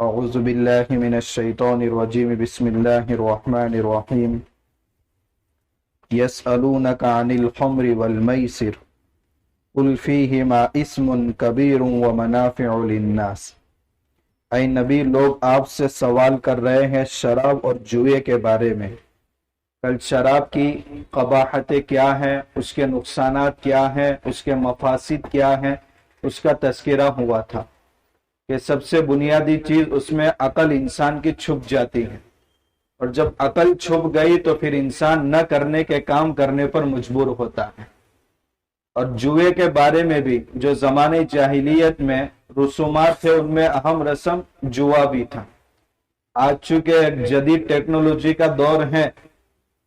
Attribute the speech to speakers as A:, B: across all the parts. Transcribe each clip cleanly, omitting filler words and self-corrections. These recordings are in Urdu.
A: اعوذ باللہ من الشیطان الرجیم بسم اللہ الرحمن الرحیم یسألونک عن الخمر والمیسر قل فیہما اسم کبیر ومنافع للناس۔ اے نبی، لوگ آپ سے سوال کر رہے ہیں شراب اور جوئے کے بارے میں۔ کل شراب کی قباحتیں کیا ہیں، اس کے نقصانات کیا ہیں، اس کے مفاسد کیا ہیں، اس کا تذکرہ ہوا تھا کہ سب سے بنیادی چیز اس میں عقل انسان کی چھپ جاتی ہے، اور جب عقل چھپ گئی تو پھر انسان نہ کرنے کے کام کرنے پر مجبور ہوتا ہے۔ اور جوئے کے بارے میں بھی جو زمانے جاہلیت میں رسومات تھے، ان میں اہم رسم جوا بھی تھا۔ آج چونکہ جدید ٹیکنالوجی کا دور ہے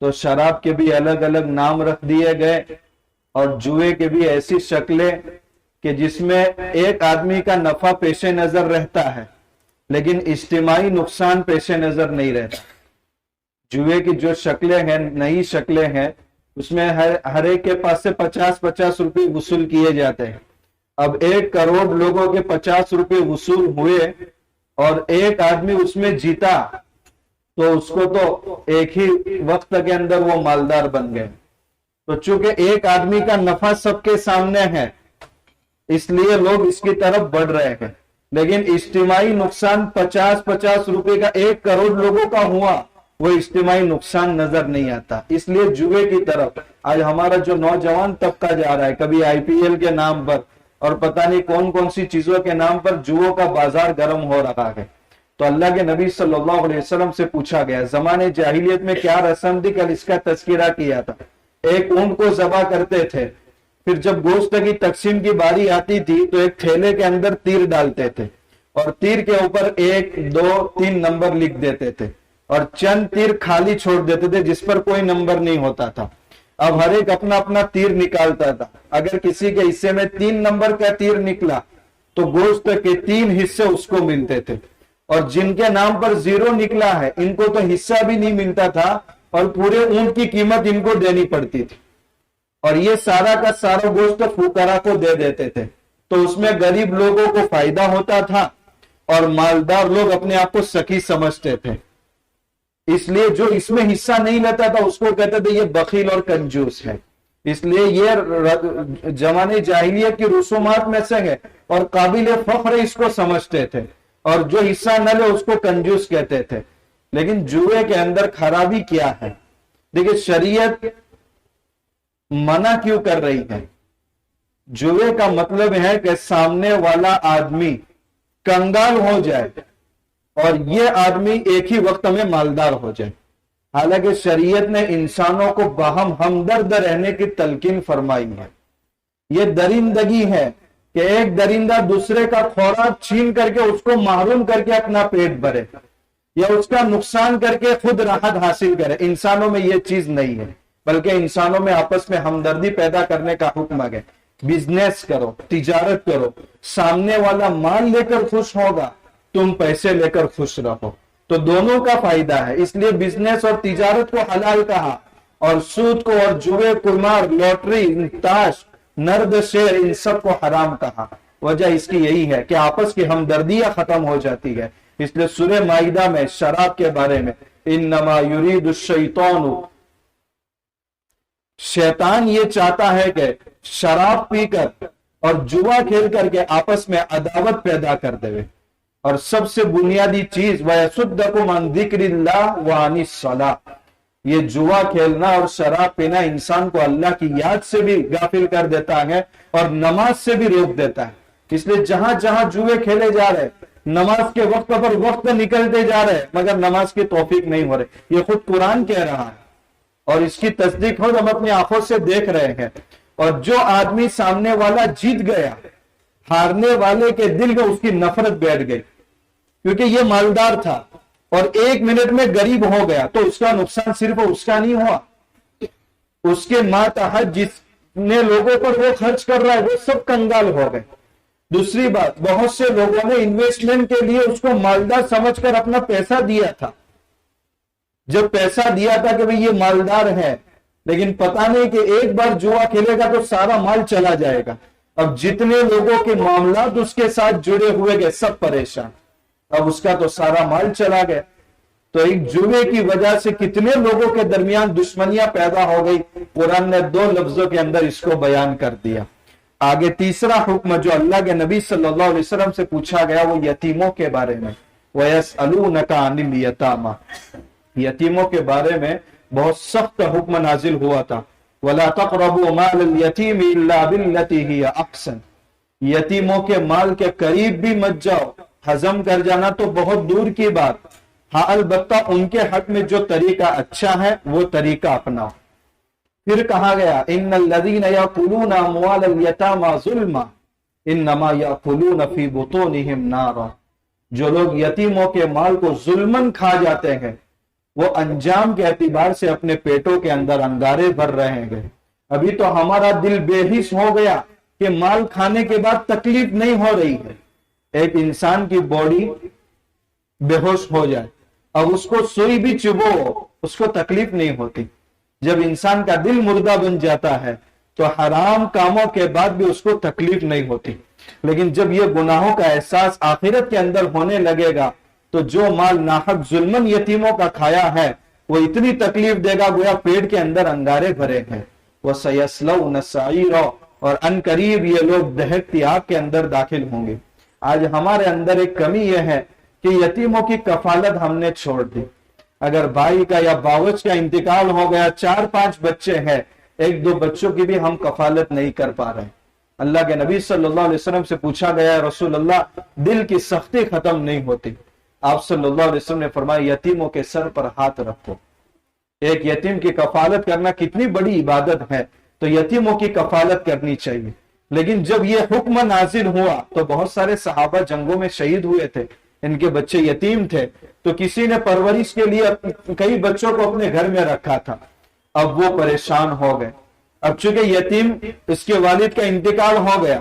A: تو شراب کے بھی الگ الگ نام رکھ دیے گئے، اور جوئے کے بھی ایسی شکلیں کہ جس میں ایک آدمی کا نفع پیش نظر رہتا ہے لیکن اجتماعی نقصان پیش نظر نہیں رہتا۔ جوئے کی جو شکلیں ہیں، نئی شکلیں ہیں، اس میں ہر ایک کے پاس سے 50-50 روپے وصول کیے جاتے ہیں۔ اب 1 کروڑ لوگوں کے 50 روپے وصول ہوئے اور ایک آدمی اس میں جیتا تو اس کو تو ایک ہی وقت کے اندر وہ مالدار بن گئے۔ تو چونکہ ایک آدمی کا نفع سب کے سامنے ہے، اس لیے لوگ اس کی طرف بڑھ رہے ہیں، لیکن اجتماعی نقصان 50-50 روپے کا 1 کروڑ لوگوں کا ہوا، وہ اجتماعی نقصان نظر نہیں آتا۔ اس لیے جوئے کی طرف آج ہمارا جو نوجوان طبقہ جا رہا ہے، کبھی IPL کے نام پر اور پتہ نہیں کون کون سی چیزوں کے نام پر جوؤں کا بازار گرم ہو رہا ہے۔ تو اللہ کے نبی صلی اللہ علیہ وسلم سے پوچھا گیا زمانے جاہلیت میں کیا رسم تھی، کل اس کا تذکرہ کیا تھا۔ ایک اونٹ کو ذبح کرتے تھے، پھر جب گوشت کی تقسیم کی باری آتی تھی تو ایک تھیلے کے اندر تیر ڈالتے تھے، اور تیر کے اوپر 1 2 3 نمبر لکھ دیتے تھے، اور چند تیر خالی چھوڑ دیتے تھے جس پر کوئی نمبر نہیں ہوتا تھا۔ اب ہر ایک اپنا اپنا تیر نکالتا تھا۔ اگر کسی کے حصے میں 3 نمبر کا تیر نکلا تو گوشت کے 3 حصے اس کو ملتے تھے، اور جن کے نام پر 0 نکلا ہے ان کو تو حصہ بھی نہیں ملتا تھا، اور پورے اونٹ کی قیمت ان کو دینی پڑتی تھی، اور یہ سارا کا سارا گوشت فقراء کو دے دیتے تھے۔ تو اس میں غریب لوگوں کو فائدہ ہوتا تھا اور مالدار لوگ اپنے آپ کو سخی سمجھتے تھے۔ اس لیے جو اس میں حصہ نہیں لیتا تھا اس کو کہتے تھے یہ بخیل اور کنجوس ہے۔ اس لیے یہ زمانے جاہلیت کی رسومات میں سے ہے، اور قابل فخر اس کو سمجھتے تھے، اور جو حصہ نہ لے اس کو کنجوس کہتے تھے۔ لیکن جوئے کے اندر خرابی کیا ہے؟ دیکھیں شریعت منع کیوں کر رہی ہے؟ جوئے کا مطلب ہے کہ سامنے والا آدمی کنگال ہو جائے اور یہ آدمی ایک ہی وقت میں مالدار ہو جائے۔ حالانکہ شریعت نے انسانوں کو باہم ہمدرد رہنے کی تلقین فرمائی ہے۔ یہ درندگی ہے کہ ایک درندہ دوسرے کا خوراک چھین کر کے اس کو محروم کر کے اپنا پیٹ بھرے، یا اس کا نقصان کر کے خود راحت حاصل کرے۔ انسانوں میں یہ چیز نہیں ہے، بلکہ انسانوں میں آپس میں ہمدردی پیدا کرنے کا حکم ہے۔ بزنس کرو، تجارت کرو، سامنے والا مال لے کر خوش ہوگا، تم پیسے لے کر خوش رہو، تو دونوں کا فائدہ ہے۔ اس لیے بزنس اور تجارت کو حلال کہا، اور سود کو اور جوئے، قمار، لوٹری، تاش، نرد، شیر، ان سب کو حرام کہا۔ وجہ اس کی یہی ہے کہ آپس کی ہمدردیاں ختم ہو جاتی ہے۔ اس لیے سورہ مائدہ میں شراب کے بارے میں انما یرید الشیطان، شیطان یہ چاہتا ہے کہ شراب پی کر اور جوا کھیل کر کے آپس میں عداوت پیدا کر دے، اور سب سے بنیادی چیز وَيَصُدَّكُمْ عَنْ ذِكْرِ اللَّهِ وَعَنِ الصَّلَاةِ، یہ جوا کھیلنا اور شراب پینا انسان کو اللہ کی یاد سے بھی غافل کر دیتا ہے اور نماز سے بھی روک دیتا ہے۔ اس لیے جہاں جہاں جوئے کھیلے جا رہے، نماز کے وقت پر وقت نکلتے جا رہے مگر نماز کی توفیق نہیں ہو رہی۔ یہ خود قرآن کہہ رہا ہے، اور اس کی تصدیق خود ہم اپنی آنکھوں سے دیکھ رہے ہیں۔ اور جو آدمی سامنے والا جیت گیا، ہارنے والے کے دل میں اس کی نفرت بیٹھ گئی، کیونکہ یہ مالدار تھا اور 1 منٹ میں غریب ہو گیا، تو اس کا نقصان صرف اس کا نہیں ہوا، اس کے ماتحت جس نے لوگوں پر وہ خرچ کر رہا ہے وہ سب کنگال ہو گئے۔ دوسری بات، بہت سے لوگوں نے انویسٹمنٹ کے لیے اس کو مالدار سمجھ کر اپنا پیسہ دیا تھا، جب پیسہ دیا تھا کہ بھئی یہ مالدار ہے، لیکن پتہ نہیں کہ ایک بار جوا کھیلے گا تو سارا مال چلا جائے گا۔ اب جتنے لوگوں کے معاملات اس کے ساتھ جڑے ہوئے گئے سب پریشان۔ اب اس کا تو سارا مال چلا گیا. تو ایک جوے کی وجہ سے کتنے لوگوں کے درمیان دشمنیاں پیدا ہو گئی. قرآن نے 2 لفظوں کے اندر اس کو بیان کر دیا. آگے تیسرا حکم جو اللہ کے نبی صلی اللہ علیہ وسلم سے پوچھا گیا وہ یتیموں کے بارے میں. وَيَسْأَلُونَكَ عَنِ الْيَتَامَى، یتیموں کے بارے میں بہت سخت حکم نازل ہوا تھا. وَلَا تَقْرَبُوا مَالَ الْيَتِيمِ إِلَّا بِالَّتِي هِيَ أَحْسَنُ، یتیموں کے مال کے قریب بھی مت جاؤ. ہضم کر جانا تو بہت دور کی بات، ہاں البتہ ان کے حق میں جو طریقہ اچھا ہے وہ طریقہ اپناؤ. پھر کہا گیا ان الذین یاکلون اموال الیتامی ظلما انما یاکلون فی بطونہم نارا، جو لوگ یتیموں کے مال کو ظلمن کھا جاتے ہیں وہ انجام کے اعتبار سے اپنے پیٹوں کے اندر انگارے بھر رہے ہیں. ابھی تو ہمارا دل بے حس ہو گیا کہ مال کھانے کے بعد تکلیف نہیں ہو رہی ہے. ایک انسان کی باڈی بے ہوش ہو جائے اب اس کو سوئی بھی چبو اس کو تکلیف نہیں ہوتی. جب انسان کا دل مردہ بن جاتا ہے تو حرام کاموں کے بعد بھی اس کو تکلیف نہیں ہوتی. لیکن جب یہ گناہوں کا احساس آخرت کے اندر ہونے لگے گا تو جو مال ناحق ظلمن یتیموں کا کھایا ہے وہ اتنی تکلیف دے گا گویا پیٹ کے اندر انگارے بھرے ہیں. وَسَيَصْلَوْنَ سَعِيرًا، اور ان قریب یہ لوگ دہکتی آگ کے اندر داخل ہوں گے. آج ہمارے اندر ایک کمی یہ ہے کہ یتیموں کی کفالت ہم نے چھوڑ دی. اگر بھائی کا یا باوج کا انتقال ہو گیا، 4-5 بچے ہیں، 1-2 بچوں کی بھی ہم کفالت نہیں کر پا رہے. اللہ کے نبی صلی اللہ علیہ وسلم سے پوچھا گیا رسول اللہ دل کی سختی ختم نہیں ہوتی. آپ صلی اللہ علیہ وسلم نے فرمایا یتیموں کے سر پر ہاتھ رکھو. ایک یتیم کی کفالت کرنا کتنی بڑی عبادت ہے، تو یتیموں کی کفالت کرنی چاہیے. لیکن جب یہ حکم نازل ہوا تو بہت سارے صحابہ جنگوں میں شہید ہوئے تھے، ان کے بچے یتیم تھے، تو کسی نے پرورش کے لیے کئی بچوں کو اپنے گھر میں رکھا تھا. اب وہ پریشان ہو گئے. اب چونکہ یتیم اس کے والد کا انتقال ہو گیا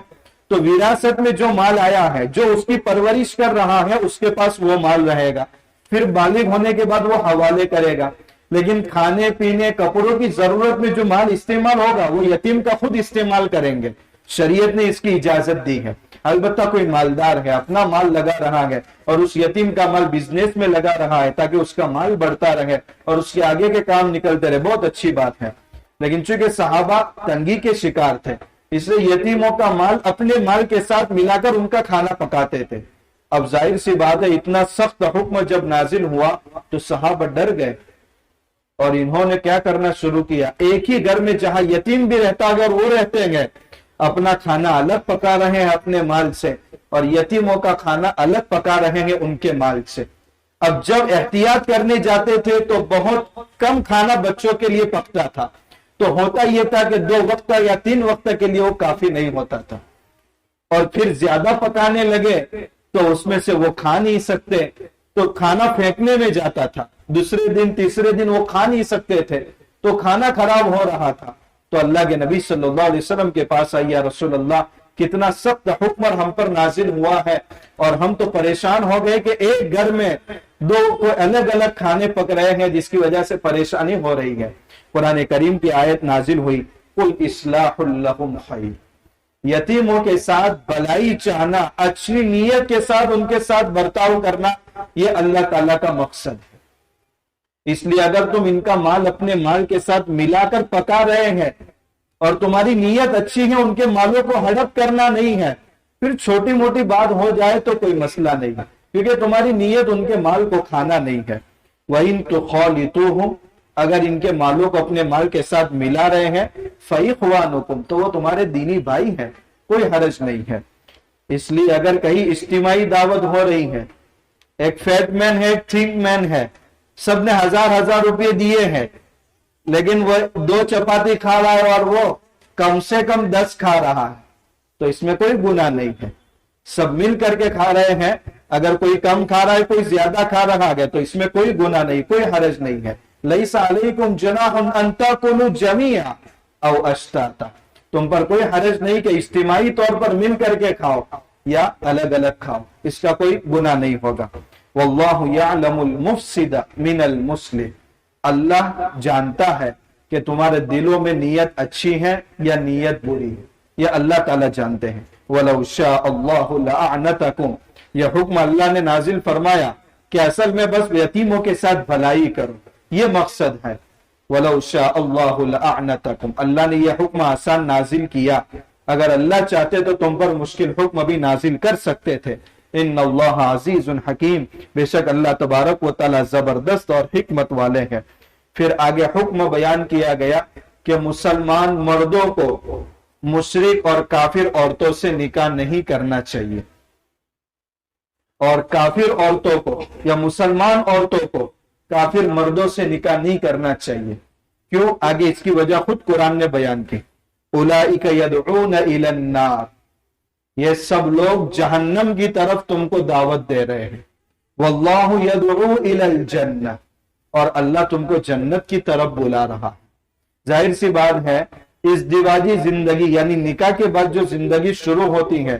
A: تو وراثت میں جو مال آیا ہے، جو اس کی پرورش کر رہا ہے اس کے پاس وہ مال رہے گا. پھر بالغ ہونے کے بعد وہ حوالے کرے گا. لیکن کھانے پینے کپڑوں کی ضرورت میں جو مال استعمال ہوگا وہ یتیم کا خود استعمال کریں گے. شریعت نے اس کی اجازت دی ہے. البتہ کوئی مالدار ہے، اپنا مال لگا رہا ہے اور اس یتیم کا مال بزنس میں لگا رہا ہے تاکہ اس کا مال بڑھتا رہے اور اس کے آگے کے کام نکلتے رہے، بہت اچھی بات ہے. لیکن چونکہ صحابہ تنگی کے شکار تھے اس لیے یتیموں کا مال اپنے مال کے ساتھ ملا کر ان کا کھانا پکاتے تھے. اب ظاہر سی بات ہے اتنا سخت حکم جب نازل ہوا تو صحابہ ڈر گئے اور انہوں نے کیا کرنا شروع کیا، ایک ہی گھر میں جہاں یتیم بھی رہتا ہے اور وہ رہتے ہیں اپنا کھانا الگ پکا رہے ہیں اپنے مال سے اور یتیموں کا کھانا الگ پکا رہے ہیں ان کے مال سے. اب جب احتیاط کرنے جاتے تھے تو بہت کم کھانا بچوں کے لیے پکتا تھا، تو ہوتا یہ تھا کہ 2 وقت یا 3 وقت کے لیے وہ کافی نہیں ہوتا تھا. اور پھر زیادہ پکانے لگے تو اس میں سے وہ کھا نہیں سکتے تو کھانا پھینکنے میں جاتا تھا. دوسرے دن تیسرے دن وہ کھا نہیں سکتے تھے تو کھانا خراب ہو رہا تھا. تو اللہ کے نبی صلی اللہ علیہ وسلم کے پاس آئی، یا رسول اللہ کتنا سخت حکم ہم پر نازل ہوا ہے اور ہم تو پریشان ہو گئے کہ ایک گھر میں 2 کو الگ الگ کھانے پک رہے ہیں جس کی وجہ سے پریشانی ہو رہی ہے. قرآن کریم کی آیت نازل ہوئی قُلْ إِصْلَاحٌ لَهُمْ خَيْرٌ، یتیموں کے ساتھ بھلائی چاہنا، اچھی نیت کے ساتھ ان کے ساتھ برتاؤ کرنا، یہ اللہ تعالیٰ کا مقصد ہے. اس لیے اگر تم ان کا مال اپنے مال کے ساتھ ملا کر پکا رہے ہیں اور تمہاری نیت اچھی ہے، ان کے مالوں کو ہڑپ کرنا نہیں ہے، پھر چھوٹی موٹی بات ہو جائے تو کوئی مسئلہ نہیں ہے کیونکہ تمہاری نیت ان کے مال کو کھانا نہیں ہے. وَإِن تُخَالِطُوهُمْ، اگر ان کے مالوں کو اپنے مال کے ساتھ ملا رہے ہیں فَإِخْوَانُكُمْ، تو وہ تمہارے دینی بھائی ہیں، کوئی حرج نہیں ہے. اس لیے اگر کہیں اجتماعی دعوت ہو رہی ہے، ایک فیٹ مین ہے ایک تھنک مین ہے، سب نے 1000 روپے دیے ہیں لیکن وہ 2 چپاتی کھا رہا ہے اور وہ کم سے کم 10 کھا رہا ہے تو اس میں کوئی گناہ نہیں ہے. سب مل کر کے کھا رہے ہیں، اگر کوئی کم کھا رہا ہے کوئی زیادہ کھا رہا ہے تو اس میں کوئی گناہ نہیں، کوئی حرج نہیں ہے. لَيْسَ عَلَيْكُمْ جُنَاحٌ أَن تَأْكُلُوا جَمِيعًا أَوْ أَشْتَاتًا، تم پر کوئی حرج نہیں کہ اجتماعی طور پر مل کر کے کھاؤ یا الگ الگ کھاؤ، اس کا کوئی گناہ نہیں ہوگا. واللہ یعلم المفسد من المصلح، اللہ جانتا ہے کہ تمہارے دلوں میں نیت اچھی ہے یا نیت بری ہے، یہ اللہ تعالیٰ جانتے ہیں. وَلَوْ شَاءَ اللَّهُ لَأَعْنَتَكُمْ، یہ حکم اللہ نے نازل فرمایا کہ اصل میں بس یتیموں کے ساتھ بھلائی کرو، یہ مقصد ہے۔ وَلَوْ شَاءَ اللَّهُ لَأَعْنَتَكُمْ، اللہ نے یہ حکم آسان نازل کیا، اگر اللہ چاہتے تو تم پر مشکل حکم بھی نازل کر سکتے تھے۔ ان اللہ عزیز حکیم، بے شک اللہ تبارک و تعالی زبردست اور حکمت والے ہیں۔ پھر آگے حکم بیان کیا گیا کہ مسلمان مردوں کو مشرک اور کافر عورتوں سے نکاح نہیں کرنا چاہیے، اور کافر عورتوں کو یا مسلمان عورتوں کو کافر مردوں سے نکاح نہیں کرنا چاہیے۔ کیوں؟ آگے اس کی وجہ خود قرآن نے بیان کی۔ اولئک یدعون الی النار، یہ سب لوگ جہنم کی طرف تم کو دعوت دے رہے ہیں۔ واللہ یدعو الی الجنہ، اور اللہ تم کو جنت کی طرف بلا رہا ہے۔ ظاہر سی بات ہے اس ازدواجی زندگی یعنی نکاح کے بعد جو زندگی شروع ہوتی ہے،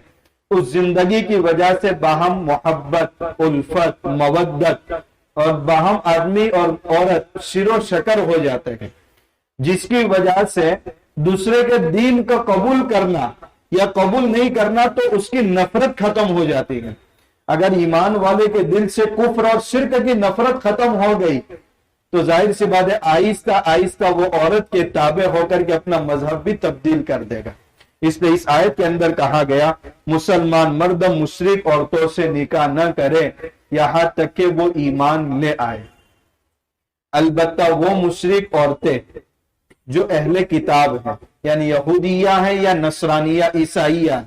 A: اس زندگی کی وجہ سے باہم محبت، الفت، مودت اور باہم آدمی اور عورت شیر و شکر ہو جاتے ہیں، جس کی وجہ سے دوسرے کے دین کو قبول کرنا یا قبول نہیں کرنا تو اس کی نفرت ختم ہو جاتی ہے۔ اگر ایمان والے کے دل سے کفر اور شرک کی نفرت ختم ہو گئی تو ظاہر سی بات ہے آہستہ آہستہ وہ عورت کے تابع ہو کر کے اپنا مذہب بھی تبدیل کر دے گا۔ اس لیے اس آیت کے اندر کہا گیا مسلمان مرد مشرک عورتوں سے نکاح نہ کرے یہاں تک کہ وہ ایمان لے آئے۔ البتہ وہ مشرک عورتیں جو اہل کتاب ہیں یعنی یہودیہ ہیں یا نصرانیہ عیسائیہ ہیں،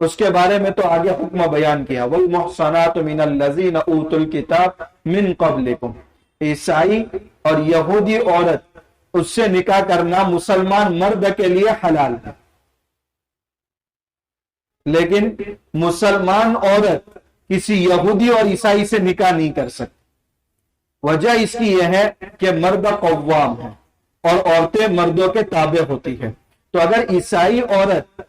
A: اس کے بارے میں تو آگے حکم بیان کیا والمحصنات من الذین اوتوا الکتاب من قبلکم، عیسائی اور یہودی عورت اس سے نکاح کرنا مسلمان مرد کے لیے حلال ہے، لیکن مسلمان عورت کسی یہودی اور عیسائی سے نکاح نہیں کر سکتی۔ وجہ اس کی یہ ہے کہ مرد قوام ہے اور عورتیں مردوں کے تابع ہوتی ہیں، تو اگر عیسائی عورت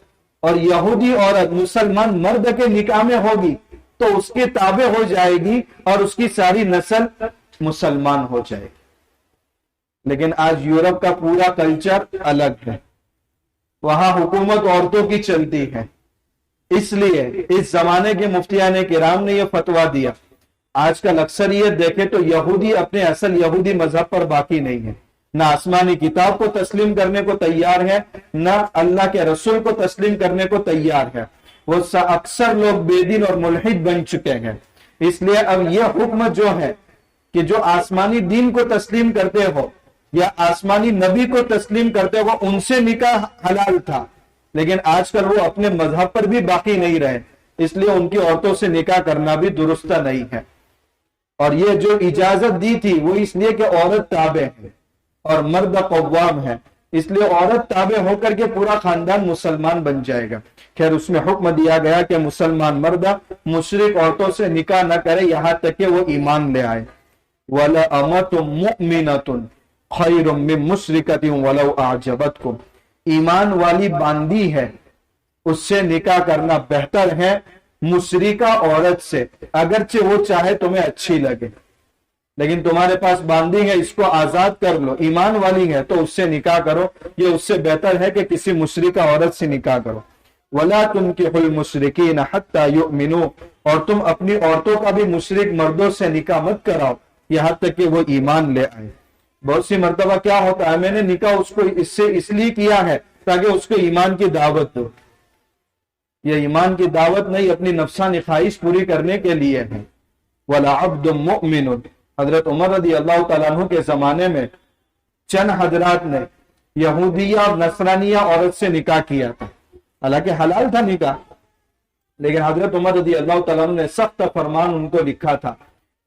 A: اور یہودی عورت مسلمان مرد کے نکاح میں ہوگی تو اس کے تابع ہو جائے گی اور اس کی ساری نسل مسلمان ہو جائے گی۔ لیکن آج یورپ کا پورا کلچر الگ ہے، وہاں حکومت عورتوں کی چلتی ہے، اس لیے اس زمانے کے مفتیان کرام نے یہ فتویٰ دیا۔ آج کل اکثریت دیکھے تو یہودی اپنے اصل یہودی مذہب پر باقی نہیں ہے، نہ آسمانی کتاب کو تسلیم کرنے کو تیار ہے، نہ اللہ کے رسول کو تسلیم کرنے کو تیار ہے، وہ اکثر لوگ بے دین اور ملحد بن چکے ہیں۔ اس لیے اب یہ حکم جو ہے کہ جو آسمانی دین کو تسلیم کرتے ہو یا آسمانی نبی کو تسلیم کرتے ہو ان سے نکاح حلال تھا، لیکن آج کل وہ اپنے مذہب پر بھی باقی نہیں رہے، اس لیے ان کی عورتوں سے نکاح کرنا بھی درست نہیں ہے۔ اور یہ جو اجازت دی تھی وہ اس لیے کہ عورت تابع ہے اور مرد قوام ہے، اس لیے عورت تابع ہو کر کے پورا خاندان مسلمان بن جائے گا۔ خیر اس میں حکم دیا گیا کہ مسلمان مرد مشرک عورتوں سے نکاح نہ کرے یہاں تک کہ وہ ایمان لے آئے۔ وَلَأَمَةٌ مُؤْمِنَةٌ خَيْرٌ مِّن مُشْرِكَةٍ وَلَوْ أَعْجَبَتْكُمْ، ایمان والی باندی ہے اس سے نکاح کرنا بہتر ہے مشرکہ عورت سے، اگرچہ وہ چاہے تمہیں اچھی لگے، لیکن تمہارے پاس باندی ہے اس کو آزاد کر لو، ایمان والی ہے تو اس سے نکاح کرو، یہ اس سے بہتر ہے کہ کسی مشرکہ عورت سے نکاح کرو۔ وَلَا تُنْكِحُوا الْمُشْرِكِينَ حَتَّى يُؤْمِنُوا، اور تم اپنی عورتوں کا بھی مشرک مردوں سے نکاح مت کراؤ یہاں تک کہ وہ ایمان لے آئے۔ بہت سی مرتبہ کیا ہوتا ہے میں نے نکاح اس کو اس لیے کیا ہے تاکہ اس کو ایمان کی دعوت دو، یہ ایمان کی دعوت نہیں اپنی نفسانی خواہش پوری کرنے کے لیے ہے۔ وَلَعَبْدٌ مُؤْمِنٌ، حضرت عمر رضی اللہ تعالیٰ عنہ کے زمانے میں چند حضرات نے یہودیہ اور نصرانیہ عورت سے نکاح کیا تھا، حالانکہ حلال تھا نکاح، لیکن حضرت عمر رضی اللہ تعالیٰ عنہ نے سخت فرمان ان کو لکھا تھا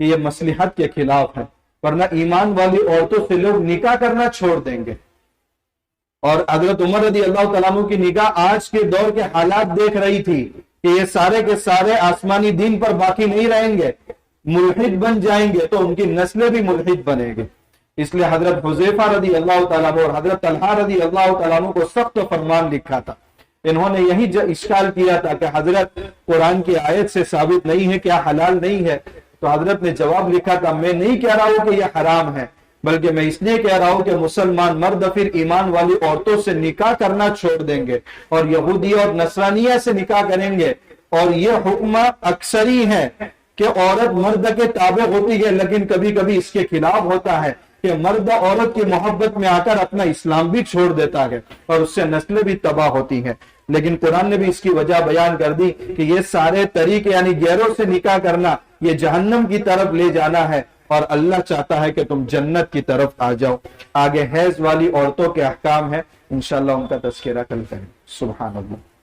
A: کہ یہ مصلحت کے خلاف ہے، ورنہ ایمان والی عورتوں سے لوگ نکاح کرنا چھوڑ دیں گے۔ اور حضرت عمر رضی اللہ تعالیٰ عنہ کی نگاہ آج کے دور کے حالات دیکھ رہی تھی کہ یہ سارے کے سارے آسمانی دین پر باقی نہیں رہیں گے، ملحد بن جائیں گے تو ان کی نسلیں بھی ملحد بنیں گے۔ اس لیے حضرت حذیفہ رضی اللہ تعالیٰ عنہ اور حضرت طلحہ رضی اللہ تعالیٰ عنہ کو سخت فرمان لکھا تھا۔ انہوں نے یہی اشکال کیا تھا کہ حضرت قرآن کی آیت سے ثابت نہیں ہے، کیا حلال نہیں ہے؟ تو حضرت نے جواب لکھا تھا میں نہیں کہہ رہا ہوں کہ یہ حرام ہے، بلکہ میں اس لیے کہہ رہا ہوں کہ مسلمان مرد پھر ایمان والی عورتوں سے نکاح کرنا چھوڑ دیں گے اور یہودی اور نصرانیہ سے نکاح کریں گے اور یہ حکم اکثری ہے کہ عورت مرد کے تابع ہوتی ہے، لیکن کبھی کبھی اس کے خلاف ہوتا ہے کہ مرد عورت کی محبت میں آ کر اپنا اسلام بھی چھوڑ دیتا ہے اور اس سے نسلیں بھی تباہ ہوتی ہیں۔ لیکن قرآن نے بھی اس کی وجہ بیان کر دی کہ یہ سارے طریقے یعنی غیروں سے نکاح کرنا یہ جہنم کی طرف لے جانا ہے، اور اللہ چاہتا ہے کہ تم جنت کی طرف آ جاؤ۔ آگے حیض والی عورتوں کے احکام ہیں، انشاءاللہ ان کا تذکرہ کل کریں۔ سبحان اللہ۔